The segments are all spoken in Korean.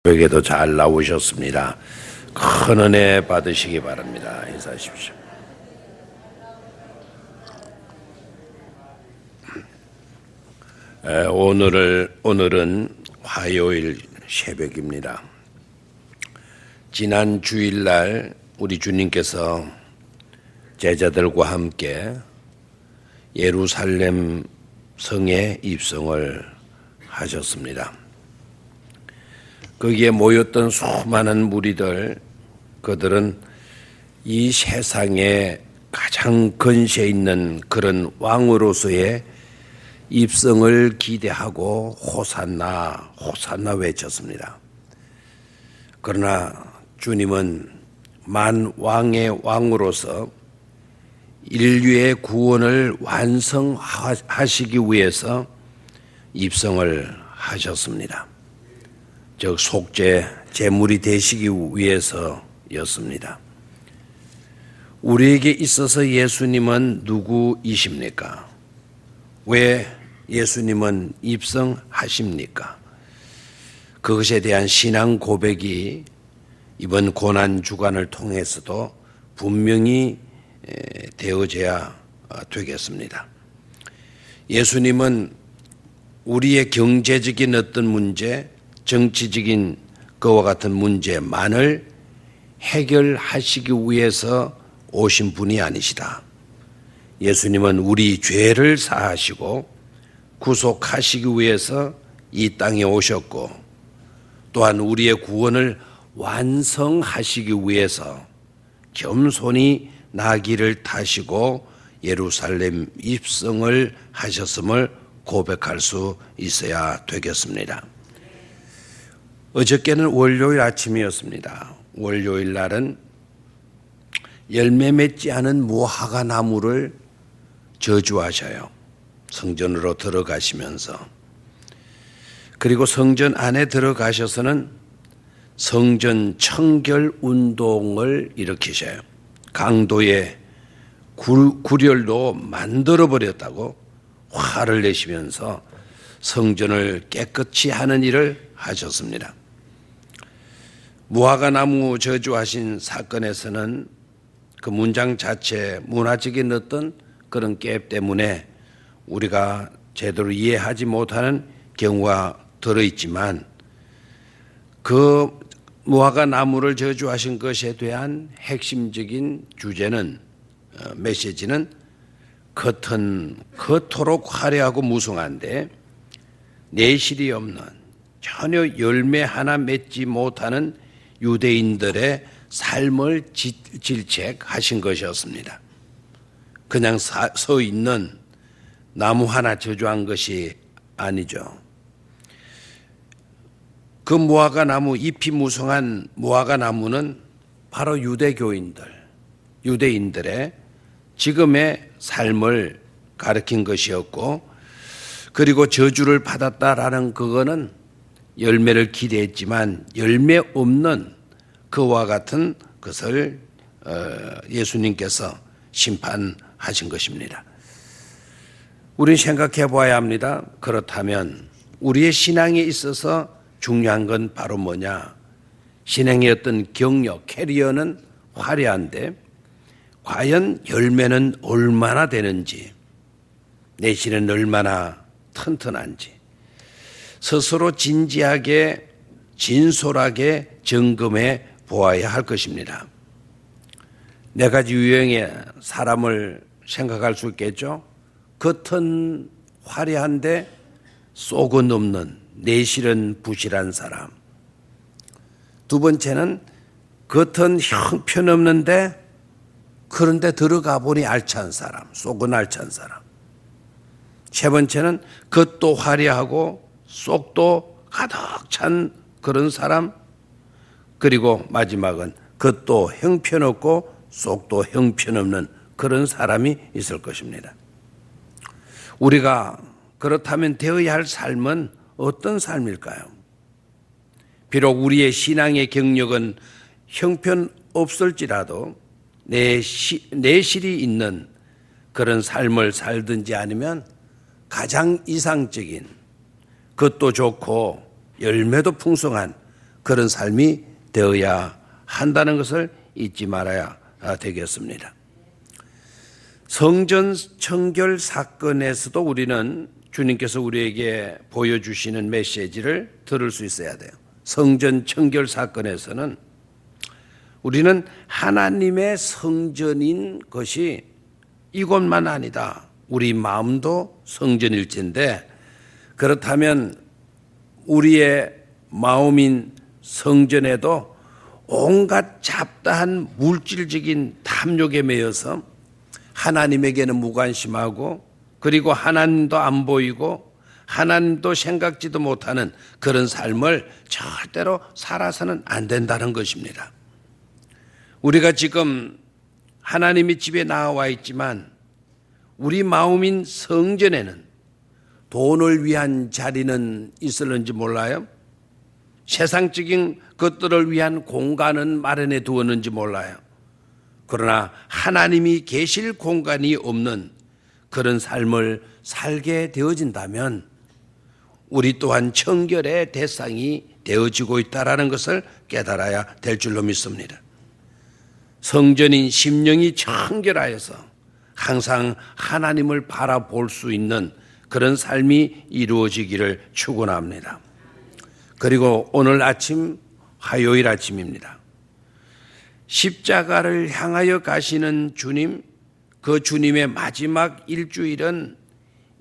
에게도 잘 나오셨습니다. 큰 은혜 받으시기 바랍니다. 인사하십시오. 오늘은 화요일 새벽입니다. 지난 주일날 우리 주님께서 제자들과 함께 예루살렘 성에 입성을 하셨습니다. 거기에 모였던 수많은 무리들, 그들은 이 세상에 가장 근세 있는 그런 왕으로서의 입성을 기대하고 호산나, 호산나 외쳤습니다. 그러나 주님은 만왕의 왕으로서 인류의 구원을 완성하시기 위해서 입성을 하셨습니다. 즉 속죄, 제물이 되시기 위해서였습니다. 우리에게 있어서 예수님은 누구이십니까? 왜 예수님은 입성하십니까? 그것에 대한 신앙 고백이 이번 고난 주간을 통해서도 분명히 되어져야 되겠습니다. 예수님은 우리의 경제적인 어떤 문제, 정치적인 그와 같은 문제만을 해결하시기 위해서 오신 분이 아니시다. 예수님은 우리 죄를 사하시고 구속하시기 위해서 이 땅에 오셨고, 또한 우리의 구원을 완성하시기 위해서 겸손히 나귀를 타시고 예루살렘 입성을 하셨음을 고백할 수 있어야 되겠습니다. 어저께는 월요일 아침이었습니다. 월요일 날은 열매 맺지 않은 무화과 나무를 저주하셔요. 성전으로 들어가시면서. 그리고 성전 안에 들어가셔서는 성전 청결 운동을 일으키셔요. 강도의 구렬도 만들어 버렸다고 화를 내시면서 성전을 깨끗이 하는 일을 하셨습니다. 무화과 나무 저주하신 사건에서는 그 문장 자체 문화적인 어떤 그런 갭 때문에 우리가 제대로 이해하지 못하는 경우가 들어있지만, 그 무화과 나무를 저주하신 것에 대한 핵심적인 주제는, 메시지는 겉은 그토록 화려하고 무성한데 내실이 없는, 전혀 열매 하나 맺지 못하는 유대인들의 삶을 질책하신 것이었습니다. 그냥 서 있는 나무 하나 저주한 것이 아니죠. 그 무화과 나무, 잎이 무성한 무화과 나무는 바로 유대인들의 지금의 삶을 가리킨 것이었고, 그리고 저주를 받았다라는 그거는 열매를 기대했지만 열매 없는 그와 같은 것을 예수님께서 심판하신 것입니다. 우리는 생각해 봐야 합니다. 그렇다면 우리의 신앙에 있어서 중요한 건 바로 뭐냐? 신앙의 어떤 경력, 캐리어는 화려한데 과연 열매는 얼마나 되는지, 내실은 얼마나 튼튼한지 스스로 진지하게 진솔하게 점검해 보아야 할 것입니다. 네 가지 유형의 사람을 생각할 수 있겠죠. 겉은 화려한데 속은 없는, 내실은 부실한 사람. 두 번째는 겉은 형편없는데 그런데 들어가 보니 알찬 사람, 속은 알찬 사람. 세 번째는 겉도 화려하고 속도 가득 찬 그런 사람. 그리고 마지막은 겉도 형편없고 속도 형편없는 그런 사람이 있을 것입니다. 우리가 그렇다면 되어야 할 삶은 어떤 삶일까요? 비록 우리의 신앙의 경력은 형편없을지라도 내실이 있는 그런 삶을 살든지 아니면 가장 이상적인, 그것도 좋고 열매도 풍성한 그런 삶이 되어야 한다는 것을 잊지 말아야 되겠습니다. 성전 청결 사건에서도 우리는 주님께서 우리에게 보여주시는 메시지를 들을 수 있어야 돼요. 성전 청결 사건에서는 우리는 하나님의 성전인 것이 이곳만 아니다. 우리 마음도 성전일진데, 그렇다면 우리의 마음인 성전에도 온갖 잡다한 물질적인 탐욕에 매여서 하나님에게는 무관심하고, 그리고 하나님도 안 보이고 하나님도 생각지도 못하는 그런 삶을 절대로 살아서는 안 된다는 것입니다. 우리가 지금 하나님의 집에 나와 있지만 우리 마음인 성전에는 돈을 위한 자리는 있을는지 몰라요. 세상적인 것들을 위한 공간은 마련해 두었는지 몰라요. 그러나 하나님이 계실 공간이 없는 그런 삶을 살게 되어진다면 우리 또한 청결의 대상이 되어지고 있다는 것을 깨달아야 될 줄로 믿습니다. 성전인 심령이 청결하여서 항상 하나님을 바라볼 수 있는 그런 삶이 이루어지기를 축원합니다. 그리고 오늘 아침, 화요일 아침입니다. 십자가를 향하여 가시는 주님, 그 주님의 마지막 일주일은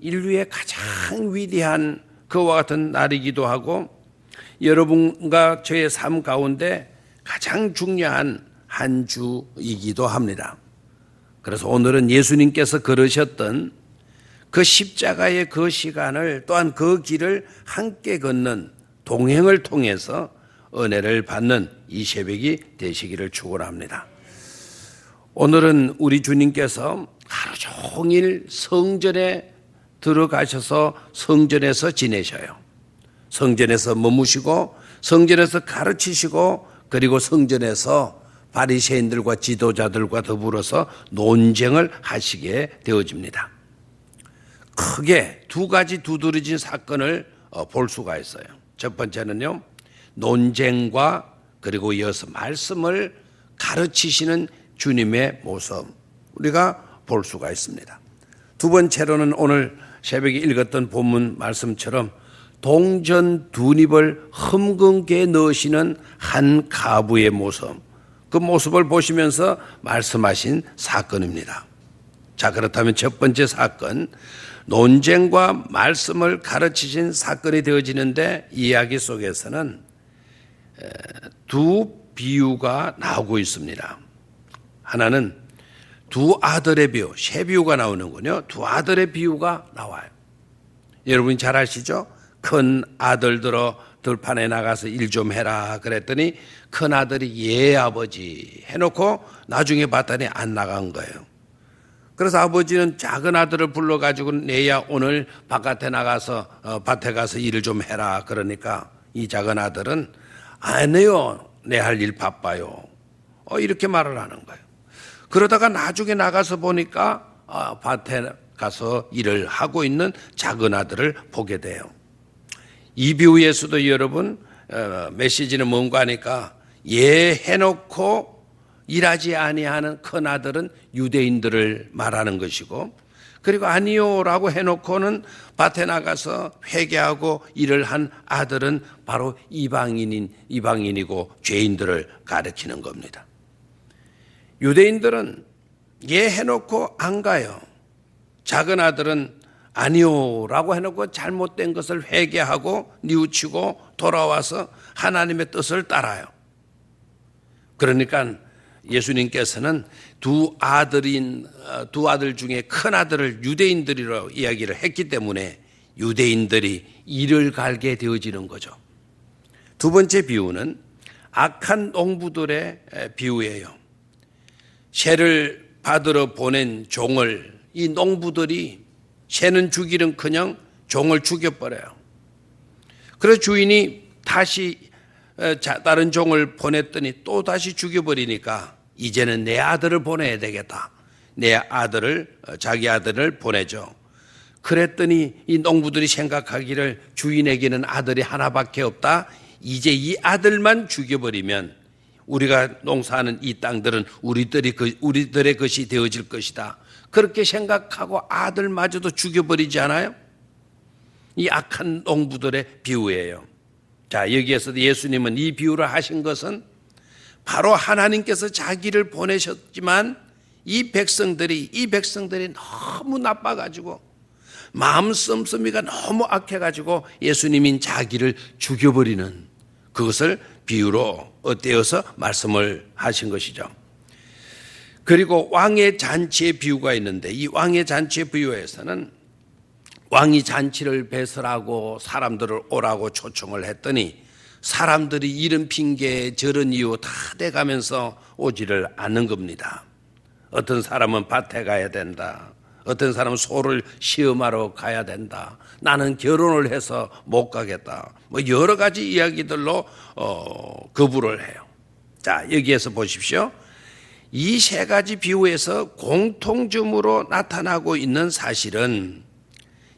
인류의 가장 위대한 그와 같은 날이기도 하고 여러분과 저의 삶 가운데 가장 중요한 한 주이기도 합니다. 그래서 오늘은 예수님께서 걸으셨던 그 십자가의 그 시간을, 또한 그 길을 함께 걷는 동행을 통해서 은혜를 받는 이 새벽이 되시기를 축원합니다. 오늘은 우리 주님께서 하루 종일 성전에 들어가셔서 성전에서 지내셔요. 성전에서 머무시고 성전에서 가르치시고, 그리고 성전에서 바리새인들과 지도자들과 더불어서 논쟁을 하시게 되어집니다. 크게 두 가지 두드러진 사건을 볼 수가 있어요. 첫 번째는요, 논쟁과 그리고 이어서 말씀을 가르치시는 주님의 모습, 우리가 볼 수가 있습니다. 두 번째로는 오늘 새벽에 읽었던 본문 말씀처럼 동전 두 닙을 흠금게 넣으시는 한 가부의 모습, 그 모습을 보시면서 말씀하신 사건입니다. 자, 그렇다면 첫 번째 사건, 논쟁과 말씀을 가르치신 사건이 되어지는데, 이야기 속에서는 두 비유가 나오고 있습니다. 하나는 두 아들의 비유, 세 비유가 나오는군요. 두 아들의 비유가 나와요. 여러분이 잘 아시죠? 큰 아들들어 들판에 나가서 일 좀 해라 그랬더니 큰 아들이 예 아버지 해놓고 나중에 봤더니 안 나간 거예요. 그래서 아버지는 작은 아들을 불러가지고 내야 오늘 바깥에 나가서 밭에 가서 일을 좀 해라 그러니까 이 작은 아들은 안 해요. 내 할 일 바빠요. 이렇게 말을 하는 거예요. 그러다가 나중에 나가서 보니까 밭에 가서 일을 하고 있는 작은 아들을 보게 돼요. 이 비유에서도 여러분 메시지는 뭔가 하니까 예 해놓고 일하지 아니하는 큰 아들은 유대인들을 말하는 것이고, 그리고 아니요라고 해놓고는 밭에 나가서 회개하고 일을 한 아들은 바로 이방인이고 죄인들을 가리키는 겁니다. 유대인들은 예 해놓고 안 가요. 작은 아들은 아니요라고 해놓고 잘못된 것을 회개하고 뉘우치고 돌아와서 하나님의 뜻을 따라요. 그러니까 예수님께서는 두 아들 중에 큰 아들을 유대인들이라고 이야기를 했기 때문에 유대인들이 이를 갈게 되어지는 거죠. 두 번째 비유는 악한 농부들의 비유예요. 새를 받으러 보낸 종을 이 농부들이 새는 죽이는커녕 종을 죽여버려요. 그래서 주인이 다시 다른 종을 보냈더니 또 다시 죽여버리니까 이제는 내 아들을 보내야 되겠다. 자기 아들을 보내죠. 그랬더니 이 농부들이 생각하기를 주인에게는 아들이 하나밖에 없다. 이제 이 아들만 죽여버리면 우리가 농사하는 이 땅들은 우리들의 것이 되어질 것이다. 그렇게 생각하고 아들마저도 죽여버리지 않아요? 이 악한 농부들의 비유예요. 자, 여기에서 예수님은 이 비유를 하신 것은 바로 하나님께서 자기를 보내셨지만 이 백성들이 너무 나빠가지고 마음 씀씀이가 너무 악해가지고 예수님인 자기를 죽여버리는 그것을 비유로 떼어서 말씀을 하신 것이죠. 그리고 왕의 잔치의 비유가 있는데 이 왕의 잔치의 비유에서는 왕이 잔치를 배설하고 사람들을 오라고 초청을 했더니 사람들이 이런 핑계 저런 이유 다 대가면서 오지를 않는 겁니다. 어떤 사람은 밭에 가야 된다. 어떤 사람은 소를 시험하러 가야 된다. 나는 결혼을 해서 못 가겠다. 뭐 여러 가지 이야기들로 거부를 해요. 자, 여기에서 보십시오. 이 세 가지 비유에서 공통점으로 나타나고 있는 사실은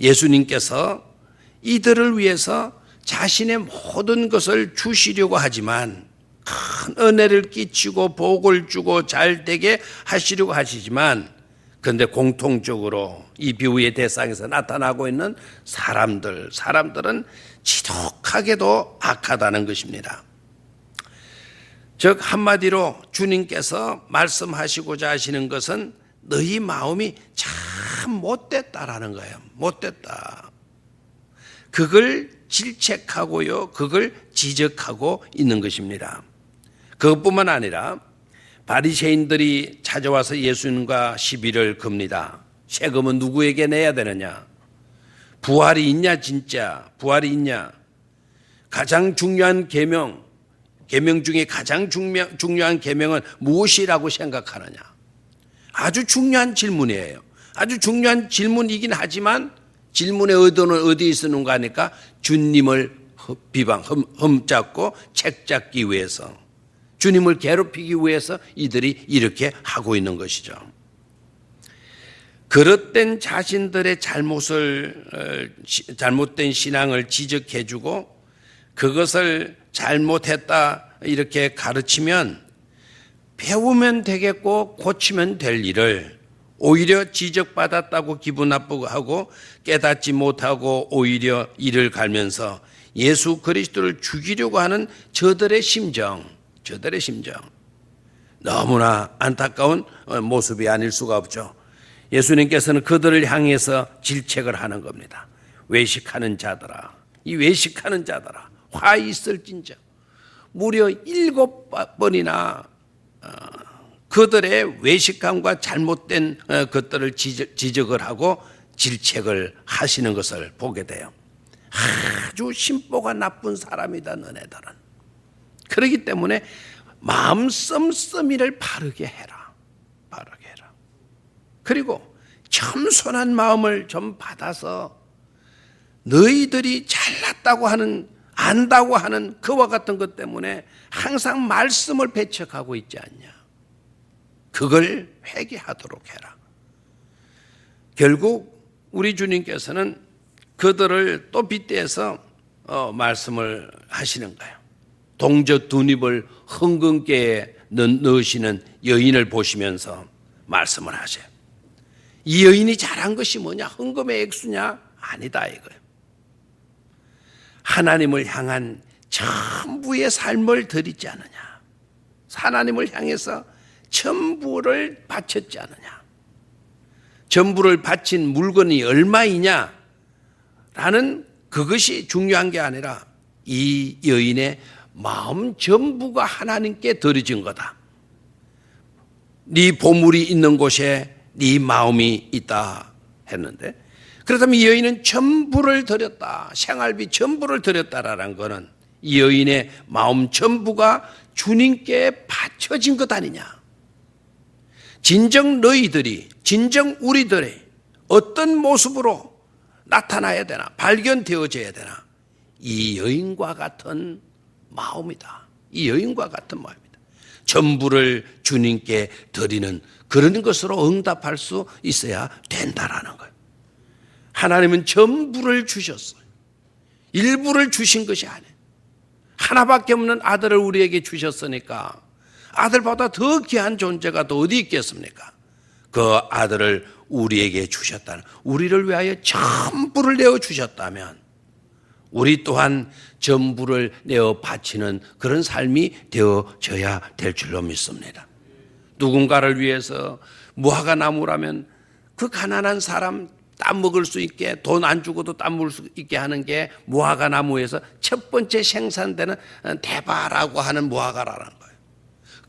예수님께서 이들을 위해서 자신의 모든 것을 주시려고 하지만 큰 은혜를 끼치고 복을 주고 잘 되게 하시려고 하시지만 그런데 공통적으로 이 비유의 대상에서 나타나고 있는 사람들은 지독하게도 악하다는 것입니다. 즉 한마디로 주님께서 말씀하시고자 하시는 것은 너희 마음이 참 못됐다라는 거예요. 못됐다. 그걸 질책하고요. 그걸 지적하고 있는 것입니다. 그것뿐만 아니라 바리새인들이 찾아와서 예수님과 시비를 겁니다. 세금은 누구에게 내야 되느냐? 부활이 있냐 진짜? 부활이 있냐? 가장 중요한 계명 중에 가장 중요한 계명은 무엇이라고 생각하느냐? 아주 중요한 질문이에요. 아주 중요한 질문이긴 하지만 질문의 의도는 어디에 있는가 하니까 주님을 흠잡고 책잡기 위해서 주님을 괴롭히기 위해서 이들이 이렇게 하고 있는 것이죠. 그릇된 자신들의 잘못된 신앙을 지적해주고 그것을 잘못했다 이렇게 가르치면 배우면 되겠고 고치면 될 일을 오히려 지적받았다고 기분 나쁘고 하고 깨닫지 못하고 오히려 이를 갈면서 예수 그리스도를 죽이려고 하는 저들의 심정 너무나 안타까운 모습이 아닐 수가 없죠. 예수님께서는 그들을 향해서 질책을 하는 겁니다. 외식하는 자들아, 이 외식하는 자들아, 화 있을진저. 무려 7번이나 그들의 외식함과 잘못된 것들을 지적을 하고 질책을 하시는 것을 보게 돼요. 아주 심보가 나쁜 사람이다 너네들은. 그렇기 때문에 마음 씀씀이를 바르게 해라. 그리고 겸손한 마음을 좀 받아서 너희들이 잘났다고 하는 안다고 하는 그와 같은 것 때문에 항상 말씀을 배척하고 있지 않냐. 그걸 회개하도록 해라. 결국 우리 주님께서는 그들을 또 빗대서 말씀을 하시는 거예요. 동저 두 입을 흥금깨에 넣으시는 여인을 보시면서 말씀을 하세요. 이 여인이 잘한 것이 뭐냐? 흥금의 액수냐? 아니다 이거예요. 하나님을 향한 전부의 삶을 드리지 않느냐. 하나님을 향해서 전부를 바쳤지 않느냐. 전부를 바친 물건이 얼마이냐 라는 그것이 중요한 게 아니라 이 여인의 마음 전부가 하나님께 드려진 거다. 네 보물이 있는 곳에 네 마음이 있다 했는데, 그렇다면 이 여인은 전부를 드렸다. 생활비 전부를 드렸다라는 것은 이 여인의 마음 전부가 주님께 바쳐진 것 아니냐. 진정 너희들이, 진정 우리들이 어떤 모습으로 나타나야 되나, 발견되어져야 되나. 이 여인과 같은 마음이다. 이 여인과 같은 마음이다. 전부를 주님께 드리는 그런 것으로 응답할 수 있어야 된다라는 거예요. 하나님은 전부를 주셨어요. 일부를 주신 것이 아니에요. 하나밖에 없는 아들을 우리에게 주셨으니까 아들보다 더 귀한 존재가 또 어디 있겠습니까? 그 아들을 우리에게 주셨다는, 우리를 위하여 전부를 내어 주셨다면 우리 또한 전부를 내어 바치는 그런 삶이 되어져야 될 줄로 믿습니다. 누군가를 위해서 무화과 나무라면 그 가난한 사람 땀 먹을 수 있게, 돈 안 주고도 땀 먹을 수 있게 하는 게 무화과 나무에서 첫 번째 생산되는 대바라고 하는 무화과라는 거예요.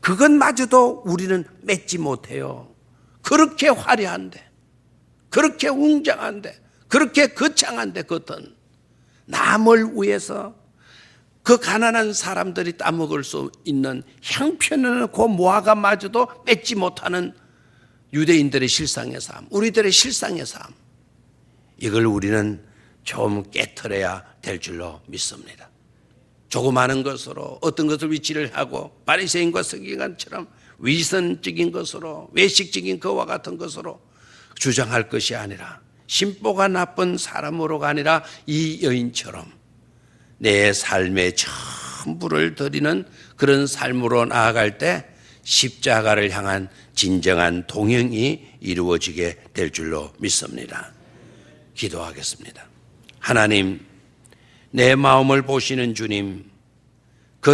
그것마저도 우리는 맺지 못해요. 그렇게 화려한데, 그렇게 웅장한데, 그렇게 거창한데, 겉은 남을 위해서 그 가난한 사람들이 따먹을 수 있는 향편에는 그 무화과마저도 맺지 못하는 유대인들의 실상의 삶, 우리들의 실상의 삶, 이걸 우리는 좀 깨트려야 될 줄로 믿습니다. 조그마한 것으로 어떤 것을 위치를 하고 바리새인과 서기관처럼 위선적인 것으로, 외식적인 것과 같은 것으로 주장할 것이 아니라, 심보가 나쁜 사람으로가 아니라 이 여인처럼 내 삶의 전부를 드리는 그런 삶으로 나아갈 때 십자가를 향한 진정한 동행이 이루어지게 될 줄로 믿습니다. 기도하겠습니다. 하나님, 내 마음을 보시는 주님,